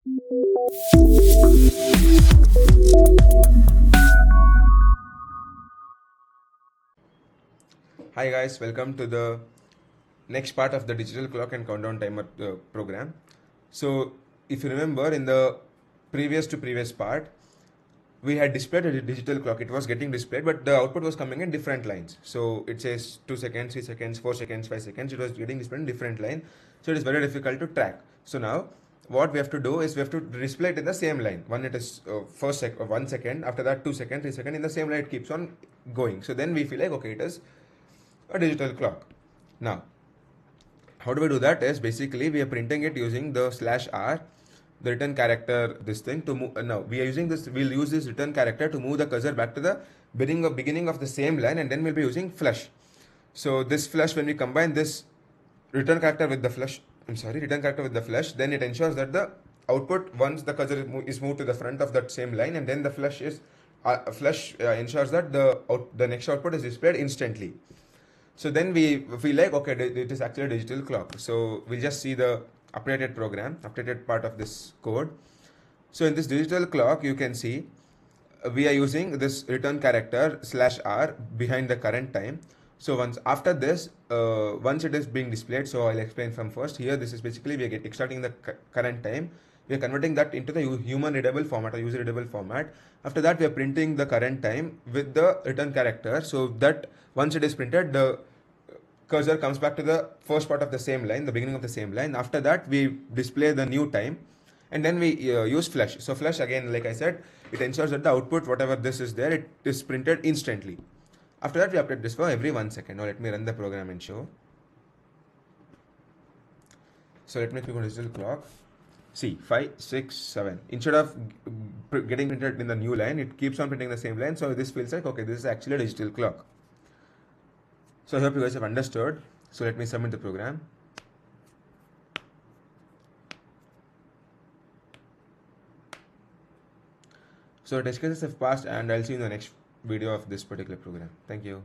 Hi guys, welcome to the next part of the digital clock and countdown timer program. So if you remember in the previous part, we had displayed a digital clock. It was getting displayed, but the output was coming in different lines. So it says 2 seconds, 3 seconds, 4 seconds, 5 seconds. It was getting displayed in different line. So it is very difficult to track. So now what we have to do is we have to display it in the same line. One it is 1 second, after that 2 seconds, 3 seconds, in the same line it keeps on going. So then we feel like, okay, it is a digital clock. Now, how do we do that is basically we are printing it using the /r, the return character, this thing to move. Now we are using this, we'll use this return character to move the cursor back to the beginning of the same line, and then we'll be using flush. So this flush, when we combine this return character with the flush, then it ensures that the output, once the cursor is moved to the front of that same line, and then the flush ensures that the next output is displayed instantly. So then we feel like, okay, it is actually a digital clock. So we'll just see the updated part of this code. So in this digital clock, you can see we are using this return character /r behind the current time. So once it is being displayed, so I'll explain from first. Here, this is basically we are extracting the current time. We are converting that into the human readable format or user readable format. After that, we are printing the current time with the return character, so that once it is printed, the cursor comes back to the first part of the same line, the beginning of the same line. After that, we display the new time, and then we use flush. So flush, again, like I said, it ensures that the output, whatever this is there, it is printed instantly. After that, we update this for every 1 second. Now let me run the program and show. So let me click on digital clock. See, 5, 6, 7. Instead of getting printed in the new line, it keeps on printing the same line. So this feels like, okay, this is actually a digital clock. So I hope you guys have understood. So let me submit the program. So test cases have passed, and I'll see you in the next video of this particular program. Thank you.